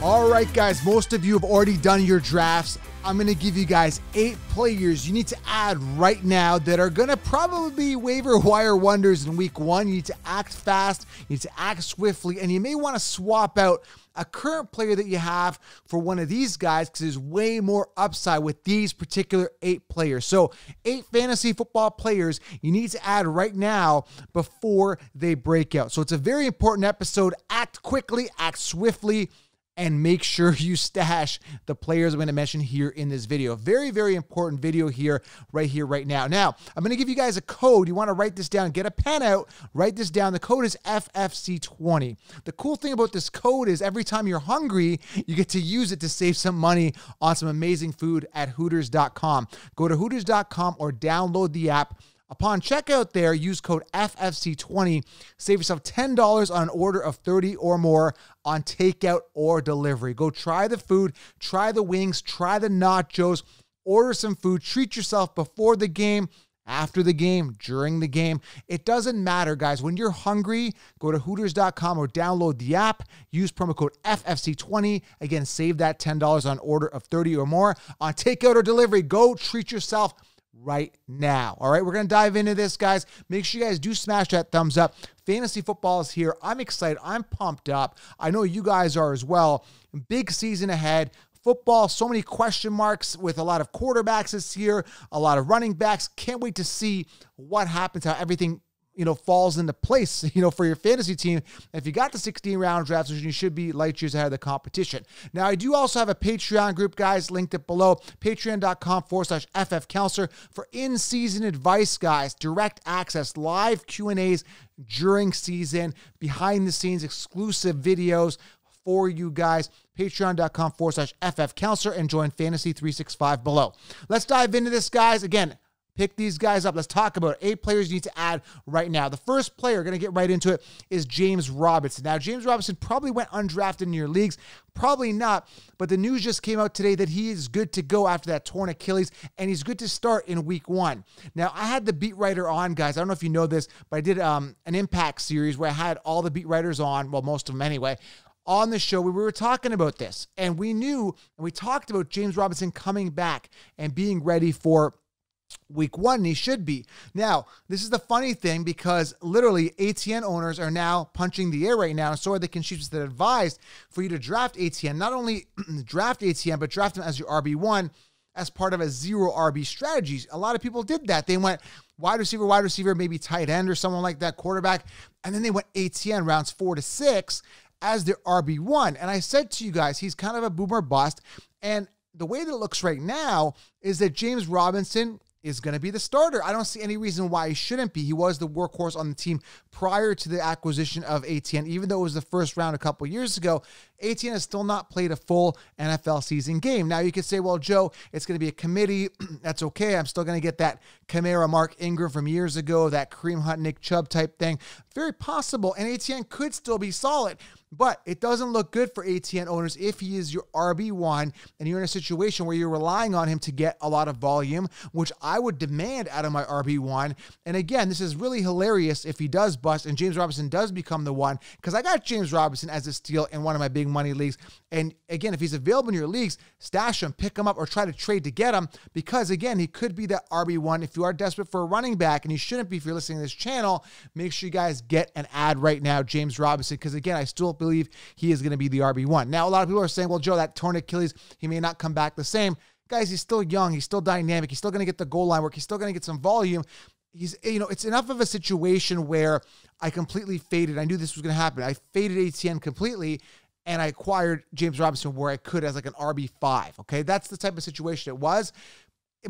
All right, guys, most of you have already done your drafts. I'm going to give you guys 8 players you need to add right now that are going to probably be waiver wire wonders in week 1. You need to act fast, you need to act swiftly, and you may want to swap out a current player that you have for one of these guys because there's way more upside with these particular 8 players. So 8 fantasy football players you need to add right now before they break out. So it's a very important episode. Act quickly, act swiftly, and make sure you stash the players I'm going to mention here in this video. Very, very important video here, right now. Now, I'm going to give you guys a code. You want to write this down. Get a pen out. Write this down. The code is FFC20. The cool thing about this code is every time you're hungry, you get to use it to save some money on some amazing food at Hooters.com. Go to Hooters.com or download the app. Upon checkout there, use code FFC20. Save yourself $10 on an order of 30 or more on takeout or delivery. Go try the food, try the wings, try the nachos, order some food, treat yourself before the game, after the game, during the game. It doesn't matter, guys. When you're hungry, go to Hooters.com or download the app. Use promo code FFC20. Again, save that $10 on order of 30 or more on takeout or delivery. Go treat yourself right now. All right, we're going to dive into this, guys. Make sure you guys do smash that thumbs up. Fantasy football is here. I'm excited. I'm pumped up. I know you guys are as well. Big season ahead. Football, so many question marks with a lot of quarterbacks this year, a lot of running backs. Can't wait to see what happens, how everything falls into place, for your fantasy team. If you got the 16-round drafts, you should be light years ahead of the competition. Now, I do also have a Patreon group, guys, linked it below, patreon.com/FFCounselor for in-season advice, guys, direct access, live Q&As during season, behind-the-scenes exclusive videos for you guys. Patreon.com/FFCounselor and join Fantasy 365 below. Let's dive into this, guys. Again, pick these guys up. Let's talk about 8 players you need to add right now. The first player, going to get right into it, is James Robinson. Now, James Robinson probably went undrafted in your leagues. Probably not, but the news just came out today that he is good to go after that torn Achilles, and he's good to start in week 1. Now, I had the beat writer on, guys. I don't know if you know this, but I did an Impact series where I had all the beat writers on, well, most of them anyway, on the show. We were talking about this, and we knew, and we talked about James Robinson coming back and being ready for week 1, and he should be. Now, this is the funny thing because literally ATN owners are now punching the air right now, and so are the consumers that advised for you to draft ATN. Not only draft ATN, but draft him as your RB1 as part of a 0 RB strategy. A lot of people did that. They went wide receiver, maybe tight end or someone like that, quarterback, and then they went ATN rounds 4 to 6 as their RB1. And I said to you guys, he's kind of a boomer bust. And the way that it looks right now is that James Robinson is going to be the starter. I don't see any reason why he shouldn't be. He was the workhorse on the team prior to the acquisition of ATN. Even though it was the first round a couple years ago, ATN has still not played a full NFL season game. Now you could say, well, Joe, it's going to be a committee. That's okay. I'm still going to get that Kamara Mark Ingram from years ago, that Kareem Hunt, Nick Chubb type thing. Very possible. And ATN could still be solid. But it doesn't look good for ATN owners if he is your RB1 and you're in a situation where you're relying on him to get a lot of volume, which I would demand out of my RB1. And again, this is really hilarious if he does bust and James Robinson does become the one, because I got James Robinson as a steal in one of my big money leagues. And again, if he's available in your leagues, stash him, pick him up, or try to trade to get him, because again, he could be that RB1. If you are desperate for a running back, and you shouldn't be if you're listening to this channel, make sure you guys get an ad right now, James Robinson, because again, I still believe he is going to be the RB1. Now, a lot of people are saying, well, Joe, that torn Achilles, he may not come back the same. Guys, he's still young. He's still dynamic. He's still going to get the goal line work. He's still going to get some volume. He's, it's enough of a situation where I completely faded. I knew this was going to happen. I faded ATN completely, and I acquired James Robinson where I could as like an RB5. Okay, that's the type of situation it was.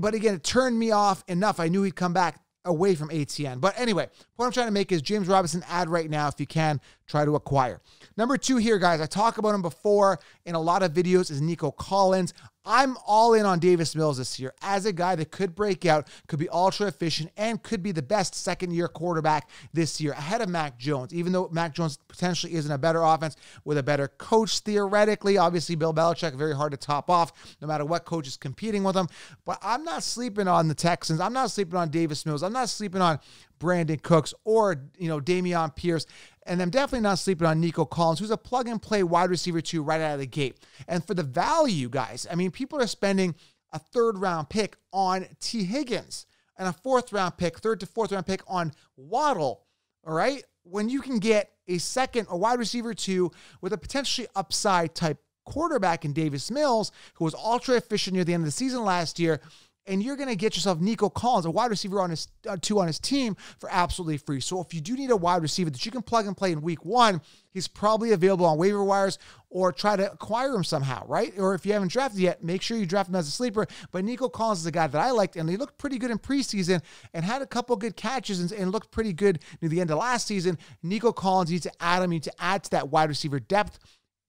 But again, it turned me off enough. I knew he'd come back away from ATN. But anyway, what I'm trying to make is James Robinson ad right now if you can try to acquire. Number 2 here, guys, I talk about him before in a lot of videos, is Nico Collins. I'm all in on Davis Mills this year as a guy that could break out, could be ultra efficient, and could be the best second-year quarterback this year ahead of Mac Jones, even though Mac Jones potentially isn't a better offense with a better coach theoretically. Obviously, Bill Belichick, very hard to top off no matter what coach is competing with him. But I'm not sleeping on the Texans. I'm not sleeping on Davis Mills. I'm not sleeping on Brandon Cooks or, Dameon Pierce. And I'm definitely not sleeping on Nico Collins, who's a plug-and-play wide receiver 2 right out of the gate. And for the value, guys, I mean, people are spending a third-round pick on T. Higgins and a fourth-round pick, third to fourth-round pick on Waddle, all right? When you can get a wide receiver 2 with a potentially upside type quarterback in Davis Mills, who was ultra efficient near the end of the season last year, and you're going to get yourself Nico Collins, a wide receiver on his 2 on his team, for absolutely free. So if you do need a wide receiver that you can plug and play in week 1, he's probably available on waiver wires, or try to acquire him somehow, right? Or if you haven't drafted yet, make sure you draft him as a sleeper. But Nico Collins is a guy that I liked, and he looked pretty good in preseason and had a couple good catches and looked pretty good near the end of last season. Nico Collins, you need to add him. You need to add to that wide receiver depth.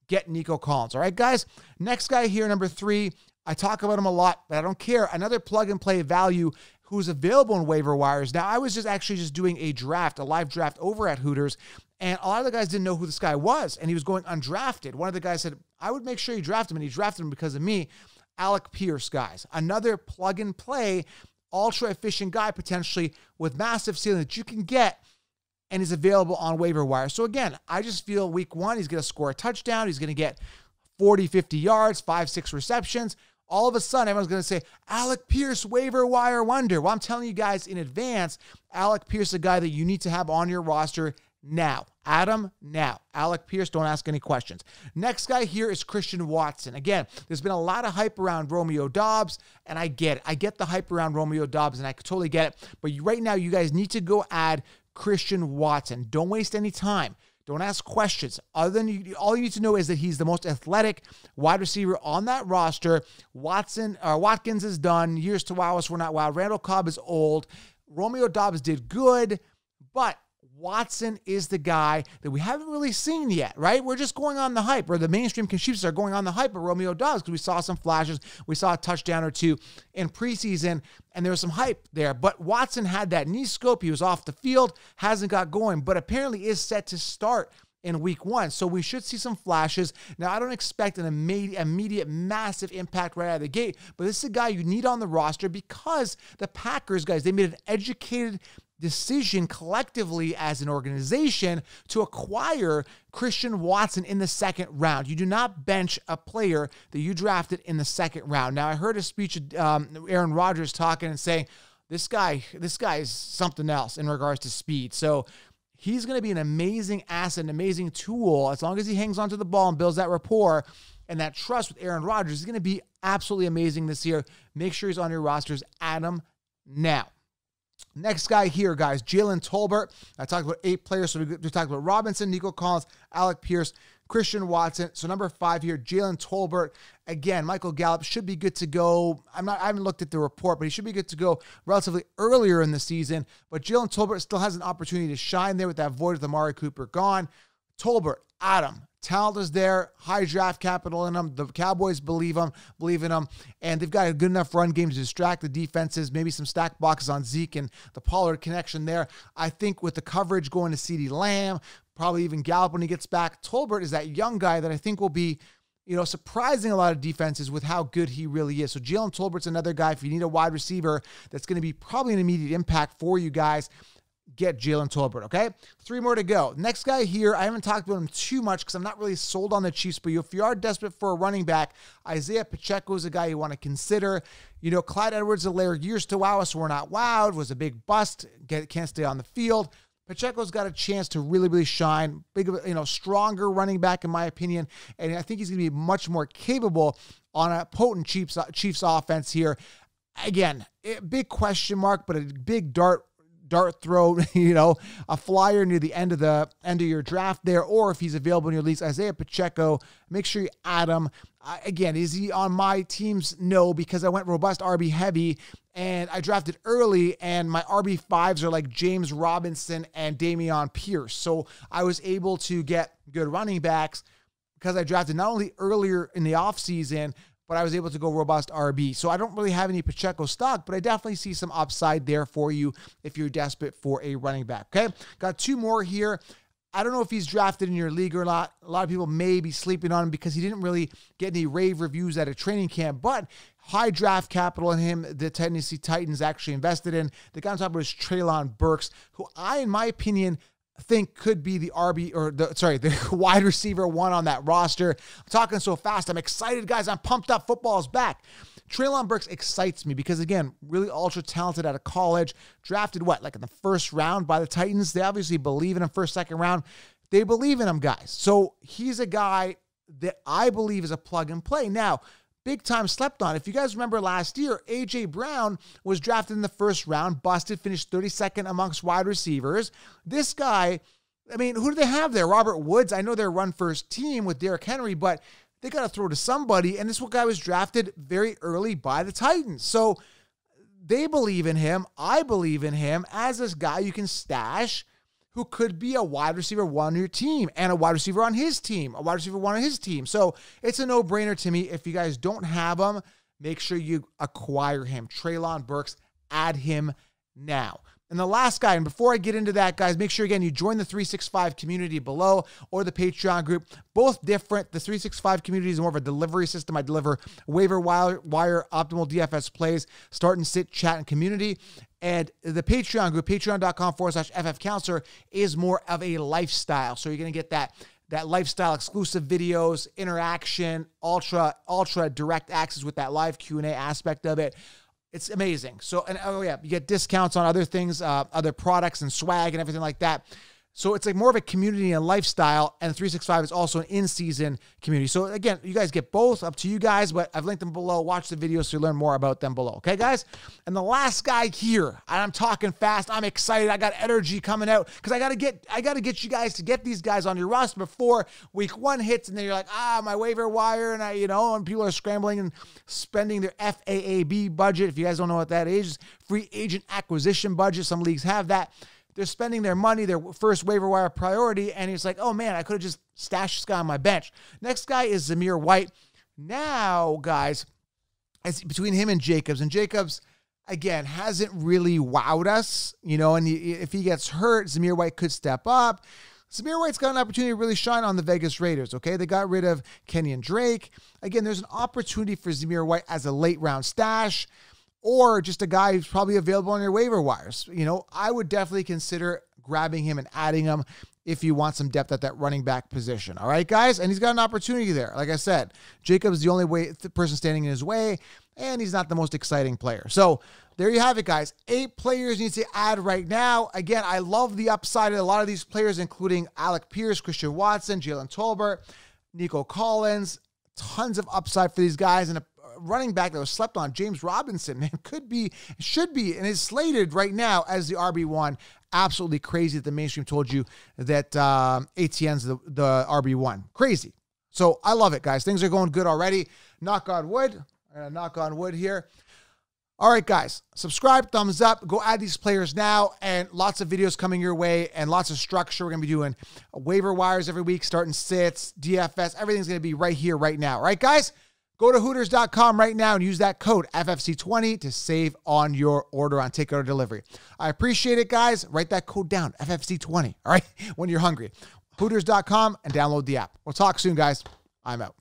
Get Nico Collins. All right, guys? Next guy here, number 3. I talk about him a lot, but I don't care. Another plug-and-play value who's available in waiver wires. Now, I was just doing a live draft over at Hooters, and a lot of the guys didn't know who this guy was, and he was going undrafted. One of the guys said, I would make sure you draft him, and he drafted him because of me. Alec Pierce, guys. Another plug-and-play, ultra-efficient guy, potentially, with massive ceiling that you can get, and is available on waiver wire. So, again, I just feel week 1, he's going to score a touchdown. He's going to get 40, 50 yards, 5, 6 receptions. All of a sudden, everyone's going to say, Alec Pierce, waiver wire wonder. Well, I'm telling you guys in advance, Alec Pierce is a guy that you need to have on your roster now. Adam, now. Alec Pierce, don't ask any questions. Next guy here is Christian Watson. Again, there's been a lot of hype around Romeo Doubs, and I get it. I get the hype around Romeo Doubs, and I totally get it. But right now, you guys need to go add Christian Watson. Don't waste any time. Don't ask questions. All you need to know is that he's the most athletic wide receiver on that roster. Watkins is done. Years to wow us, we're not wild. Randall Cobb is old. Romeo Doubs did good, but Watson is the guy that we haven't really seen yet, right? We're just going on the hype, or the mainstream consumers are going on the hype of Romeo Doubs because we saw some flashes. We saw a touchdown or 2 in preseason, and there was some hype there. But Watson had that knee scope. He was off the field, hasn't got going, but apparently is set to start in week 1. So we should see some flashes. Now, I don't expect an immediate massive impact right out of the gate, but this is a guy you need on the roster because the Packers, guys, they made an educated decision collectively as an organization to acquire Christian Watson in the 2nd round. You do not bench a player that you drafted in the 2nd round. Now, I heard a speech of Aaron Rodgers talking and saying, this guy is something else in regards to speed. So he's going to be an amazing asset, an amazing tool. As long as he hangs onto the ball and builds that rapport and that trust with Aaron Rodgers, he's going to be absolutely amazing this year. Make sure he's on your rosters. Add him now. Next guy here, guys, Jalen Tolbert. I talked about 8 players, so we talked about Robinson, Nico Collins, Alec Pierce, Christian Watson. So number 5 here, Jalen Tolbert. Again, Michael Gallup should be good to go. I haven't looked at the report, but he should be good to go relatively earlier in the season. But Jalen Tolbert still has an opportunity to shine there with that void with Amari Cooper gone. Tolbert, Adam. Talent is there, high draft capital in them. The Cowboys believe in them, and they've got a good enough run game to distract the defenses. Maybe some stack boxes on Zeke and the Pollard connection there. I think with the coverage going to CeeDee Lamb, probably even Gallup when he gets back, Tolbert is that young guy that I think will be, surprising a lot of defenses with how good he really is. So Jalen Tolbert's another guy. If you need a wide receiver that's going to be probably an immediate impact for you guys, get Jalen Tolbert, okay? 3 more to go. Next guy here, I haven't talked about him too much because I'm not really sold on the Chiefs, but if you are desperate for a running back, Isaiah Pacheco is a guy you want to consider. Clyde Edwards-Helaire, years to wow us, we're not wowed, was a big bust, can't stay on the field. Pacheco's got a chance to really, really shine. Big, stronger running back in my opinion, and I think he's going to be much more capable on a potent Chiefs offense here. Again, big question mark, but a big dart throw, a flyer near the end of your draft there, or if he's available in your leagues, Isaiah Pacheco, make sure you add him. Again, is he on my teams? No, because I went robust RB heavy and I drafted early, and my RB5s are like James Robinson and Dameon Pierce. So I was able to get good running backs because I drafted not only earlier in the offseason, but I was able to go robust RB. So I don't really have any Pacheco stock, but I definitely see some upside there for you if you're desperate for a running back, okay? Got 2 more here. I don't know if he's drafted in your league or not. A lot of people may be sleeping on him because he didn't really get any rave reviews at a training camp, but high draft capital in him, the Tennessee Titans actually invested in. The guy I'm talking about is Treylon Burks, who in my opinion, think could be the the wide receiver one on that roster. I'm talking so fast. I'm excited, guys. I'm pumped up. Football is back. Treylon Burks excites me because, again, really ultra talented out of college. Drafted, like in the first round by the Titans. They obviously believe in him first, second round. They believe in him, guys. So he's a guy that I believe is a plug and play. Now, big time slept on. If you guys remember last year, A.J. Brown was drafted in the first round, busted, finished 32nd amongst wide receivers. This guy, I mean, who do they have there? Robert Woods. I know they're run first team with Derrick Henry, but they got to throw to somebody. And this guy was drafted very early by the Titans. So they believe in him. I believe in him as this guy you can stash who could be a wide receiver one on your team and a wide receiver on his team, a wide receiver one on his team. So it's a no-brainer to me. If you guys don't have him, make sure you acquire him. Treylon Burks, add him now. And the last guy, and before I get into that, guys, make sure, again, you join the 365 community below or the Patreon group. Both different. The 365 community is more of a delivery system. I deliver waiver wire optimal DFS plays, start and sit, chat, and community. And the Patreon group, patreon.com/FFcounselor, is more of a lifestyle. So you're going to get that lifestyle exclusive videos, interaction, ultra direct access with that live Q&A aspect of it. It's amazing. So, and oh yeah, you get discounts on other things, other products and swag and everything like that. So it's like more of a community and lifestyle, and 365 is also an in-season community. So again, you guys get both, up to you guys, but I've linked them below. Watch the videos so you learn more about them below. Okay, guys? And the last guy here, and I'm talking fast, I'm excited, I got energy coming out, because I gotta get you guys to get these guys on your roster before week 1 hits, and then you're like, my waiver wire, and and people are scrambling and spending their FAAB budget. If you guys don't know what that is, free agent acquisition budget. Some leagues have that. They're spending their money, their first waiver wire priority, and it's like, oh man, I could have just stashed this guy on my bench. Next guy is Zamir White. Now, guys, it's between him and Jacobs, again, hasn't really wowed us, and if he gets hurt, Zamir White could step up. Zamir White's got an opportunity to really shine on the Vegas Raiders, okay? They got rid of Kenyon Drake. Again, there's an opportunity for Zamir White as a late-round stash, or just a guy who's probably available on your waiver wires. I would definitely consider grabbing him and adding him if you want some depth at that running back position. All right, guys? And he's got an opportunity there. Like I said, Jacobs is the only person standing in his way, and he's not the most exciting player. So there you have it, guys. 8 players need to add right now. Again, I love the upside of a lot of these players, including Alec Pierce, Christian Watson, Jalen Tolbert, Nico Collins. Tons of upside for these guys, and a running back that was slept on, James Robinson, man, should be, and is slated right now as the RB1. Absolutely crazy that the mainstream told you that ATN's the RB1. Crazy. So I love it, guys. Things are going good already. Knock on wood. I'm going to knock on wood here. All right, guys, subscribe, thumbs up, go add these players now, and lots of videos coming your way and lots of structure. We're going to be doing waiver wires every week, starting sits, DFS. Everything's going to be right here, right now. All right, guys? Go to Hooters.com right now and use that code FFC20 to save on your order on takeout or delivery. I appreciate it, guys. Write that code down, FFC20, all right, when you're hungry. Hooters.com and download the app. We'll talk soon, guys. I'm out.